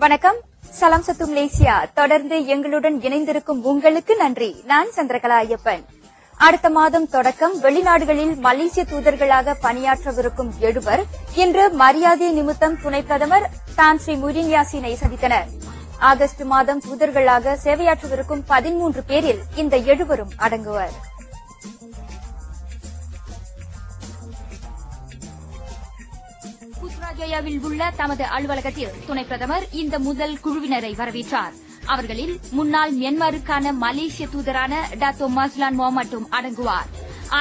வணக்கம். சலாம் சத்து மலேசியா தொடர்ந்து எங்களுடன் இணைந்திருக்கும் உங்களுக்கு நன்றி. நான் சந்திரகலா ஐயப்பன். அடுத்த மாதம் தொடக்கம் வெளிநாடுகளில் மலேசிய தூதர்களாக பணியாற்றவிருக்கும் 7 இன்று மரியாதை நிமித்தம் துணை பிரதமர் தான் ஸ்ரீ முஹிடின் யாசினை சந்தித்தனர். ஆகஸ்ட் மாதம் தூதர்களாக சேவையாற்றவிருக்கும் 13 பேரில் இந்த 7 அடங்குவர். புத்ராஜயாவில் உள்ள தமது அலுவலகத்தில் துணை பிரதமர் இந்த முதல் குழுவினரை வரவேற்றார். அவர்களில் முன்னாள் மியான்மருக்கான மலேசிய தூதரான டாத்தோ மஸ்லான் மொஹமட்டும் அடங்குவார்.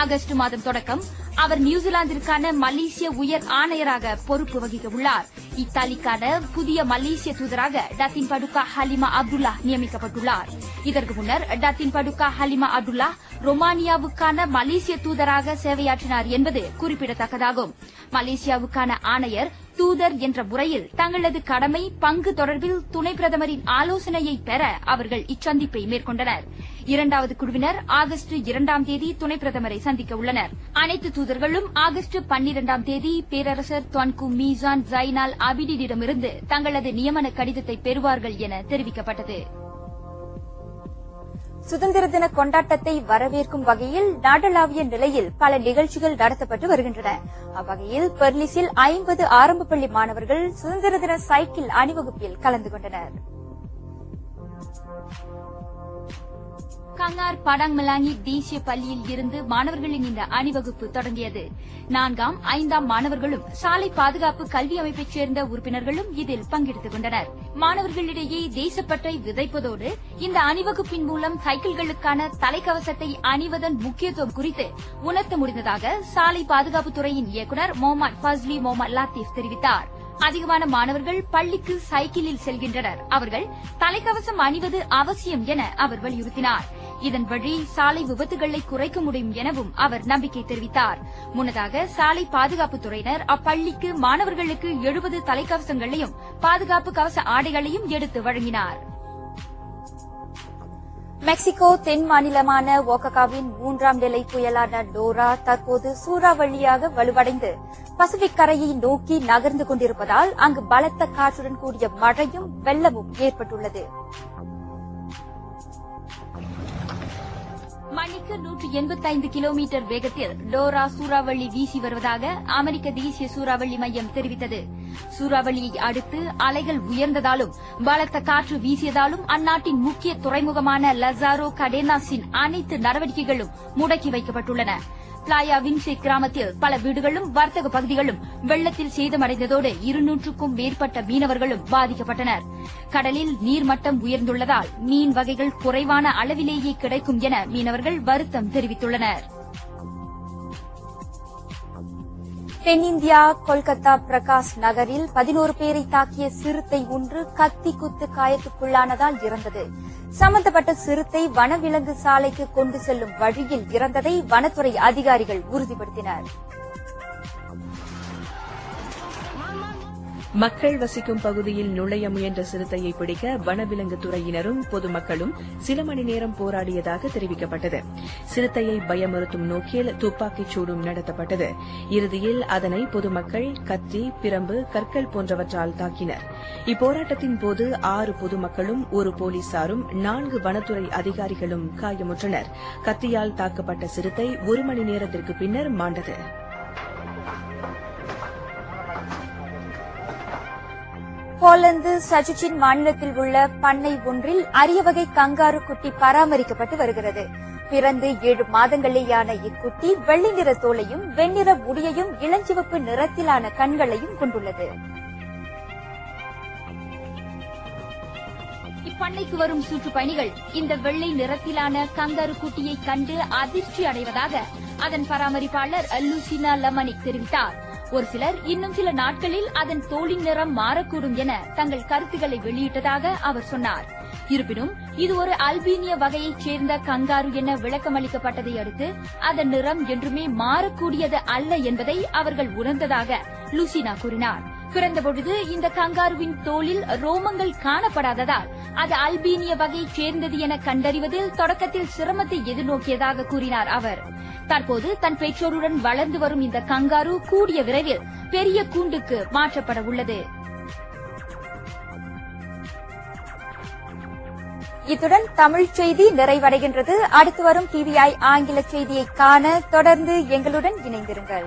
ஆகஸ்ட் மாதம் தொடக்கம் அவர் நியூசிலாந்திற்கான மலேசிய உயர் ஆணையராக பொறுப்பு வகிக்க உள்ளார். இத்தாலிக்கான புதிய மலேசிய தூதராக டாத்தின் படுகா ஹலிமா அப்துல்லா நியமிக்கப்பட்டுள்ளார். இதற்கு முன்னர் டாத்தின் படுகா ஹலிமா அப்துல்லா ரொமானியாவுக்கான மலேசிய தூதராக சேவையாற்றினார் என்பது குறிப்பிடத்தக்கதாகும். மலேசியாவுக்கான ஆணையர் தூதர் என்ற முறையில் தங்களது கடமை பங்கு தொடர்பில் துணை பிரதமரின் ஆலோசனையை பெற அவர்கள் இச்சந்திப்பை மேற்கொண்டனர். 2வது குழுவினர் ஆகஸ்ட் 2ஆம் தேதி துணை பிரதமரை சந்திக்க உள்ளனர். அனைத்து தூதர்களும் ஆகஸ்ட் 12ஆம் தேதி பேரரசர் துவான்கு மீசான் ஜைனால் அபிடினிடமிருந்து தங்களது நியமன கடிதத்தை பெறுவார்கள் என தெரிவிக்கப்பட்டது. சுதந்திர தின கொண்டாட்டத்தை வரவேற்கும் வகையில் நாடளாவிய நிலையில் பல நிகழ்ச்சிகள் நடத்தப்பட்டு வருகின்றன. அவ்வகையில் பெர்லிஸில் 50 ஆரம்ப பள்ளி மாணவர்கள் சுதந்திர தின சைக்கிள் அணிவகுப்பில் கலந்து கொண்டனர். கங்கார் படாங் மலாங்கி தேசிய பள்ளியில் இருந்து மாணவர்களின் இந்த அணிவகுப்பு தொடங்கியது. 4ஆம் 5ஆம் மாணவர்களும் சாலை பாதுகாப்பு கல்வி அமைப்பைச் சேர்ந்த உறுப்பினர்களும் இதில் பங்கெடுத்துக் கொண்டனர். மாணவர்களிடையே தேசப்பற்றை விதைப்பதோடு இந்த அணிவகுப்பின் மூலம் சைக்கிள்களுக்கான தலைக்கவசத்தை அணிவதன் முக்கியத்துவம் குறித்து உணர்த்த முடிந்ததாக சாலை பாதுகாப்புத்துறையின் இயக்குநர் முகமது ஃபஸ்லி முகமது லாத்தீப் தெரிவித்தார். அதிகமான மாணவர்கள் பள்ளிக்கு சைக்கிளில் செல்கின்றனர். அவர்கள் தலைக்கவசம் அணிவது அவசியம் என அவர் வலியுறுத்தினார். இதன் வழி சாலை விபத்துகளை குறைக்க முடியும் எனவும் அவர் நம்பிக்கை தெரிவித்தார். முன்னதாக சாலை பாதுகாப்புத்துறையினர் அப்பள்ளிக்கு மாணவர்களுக்கு 70 தலைக்கவசங்களையும் பாதுகாப்பு கவச ஆடைகளையும் எடுத்து வழங்கினார். மெக்சிகோ தென் மாநிலமான ஓககாவின் 3ஆம் நிலை புயலான டோரா தற்போது சூறாவளியாக வலுவடைந்து பசிபிக் கரையை நோக்கி நகர்ந்து கொண்டிருப்பதால் அங்கு பலத்த காற்றுடன் கூடிய மழையும் வெள்ளமும் ஏற்பட்டுள்ளது. மணிக்கு 185 கிலோமீட்டர் வேகத்தில் டோரா சூறாவளி வீசி வருவதாக அமெரிக்க தேசிய சூறாவளி மையம் தெரிவித்தது. சூறாவளியை அடுத்து அலைகள் உயர்ந்ததாலும் பலத்த காற்று வீசியதாலும் அந்நாட்டின் முக்கிய துறைமுகமான லசாரோ கடேனாஸின் அனைத்து நடவடிக்கைகளும் முடக்கி வைக்கப்பட்டுள்ளன. பிளாயா வின்சே கிராமத்தில் பல வீடுகளும் வர்த்தக பகுதிகளும் வெள்ளத்தில் சேதமடைந்ததோடு 200க்கும் மேற்பட்ட மீனவர்களும் பாதிக்கப்பட்டனர். கடலில் நீர்மட்டம் உயர்ந்துள்ளதால் மீன் வகைகள் குறைவான அளவிலேயே கிடைக்கும் என மீனவர்கள் வருத்தம் தெரிவித்துள்ளனர். தென்னிந்தியா கொல்கத்தா பிரகாஷ் நகரில் 11 பேரை தாக்கிய சிறுத்தை ஒன்று கத்தி குத்து காயத்துக்குள்ளானதால் இறந்தது. சம்பந்தப்பட்ட சிறுத்தை வனவிலங்கு சாலைக்கு கொண்டு செல்லும் வழியில் இறந்ததை வனத்துறை அதிகாரிகள் உறுதிப்படுத்தினர். மக்கள் வசிக்கும் பகுதியில் நுழைய முயன்ற சிறுத்தையை பிடிக்க வனவிலங்கு துறையினரும் பொதுமக்களும் சில மணி நேரம் போராடியதாக தெரிவிக்கப்பட்டது. சிறுத்தையை பயமுறுத்தும் நோக்கில் துப்பாக்கிச் சூடும் நடத்தப்பட்டது. இறுதியில் அதனை பொதுமக்கள் கத்தி, பிரம்பு, கற்கள் போன்றவற்றால் தாக்கினர். இப்போராட்டத்தின் போது 6 பொதுமக்களும் 1 போலீசாரும் 4 வனத்துறை அதிகாரிகளும் காயமுற்றனர். கத்தியால் தாக்கப்பட்ட சிறுத்தை 1 மணி நேரத்திற்கு பின்னர் மாண்டது. போலந்து சஜிச்சின் மாநிலத்தில் உள்ள பண்ணை ஒன்றில் அரிய வகை கங்காரு குட்டி பராமரிக்கப்பட்டு வருகிறது. பிறந்து 7 மாதங்களேயான இக்குட்டி வெள்ளை நிற தோலையும் வெண்ணிற முடியையும் இளஞ்சிவப்பு நிறத்திலான கண்களையும் கொண்டுள்ளது. இப்பண்ணைக்கு வரும் சுற்றுப்பயணிகள் இந்த வெள்ளை நிறத்திலான கங்காரு குட்டியை கண்டு அதிர்ச்சி அடைவதாக அதன் பராமரிப்பாளர் லூசினா லமனிக் தெரிவித்தார். ஒரு சிலர் இன்னும் சில நாட்களில் அதன் தோலின் நிறம் மாறக்கூடும் என தங்கள் கருத்துக்களை வெளியிட்டதாக அவர் சொன்னார். இருப்பினும் இது ஒரு அல்பீனிய வகையைச் சேர்ந்த கங்காரு என விளக்கமளிக்கப்பட்டதை அடுத்து அதன் நிறம் என்றுமே மாறக்கூடியது அல்ல என்பதை அவர்கள் உணர்ந்ததாக லூசினா கூறினார். பிறந்தபொழுது இந்த கங்காருவின் தோலில் ரோமங்கள் காணப்படாததால் அது அல்பீனிய வகையைச் சேர்ந்தது என கண்டறிவதில் தொடக்கத்தில் சிரமத்தை எதிர்நோக்கியதாக கூறினார் அவர். தற்போது தன் பெற்றோருடன் வளர்ந்து வரும் இந்த கங்காரு கூடிய விரைவில் பெரிய கூண்டுக்கு மாற்றப்பட உள்ளது. இத்துடன் தமிழ் செய்தி நிறைவடைகின்றது. அடுத்து வரும் டிவிஐ ஆங்கில செய்தியை காண தொடர்ந்து எங்களுடன் இணைந்திருங்கள்.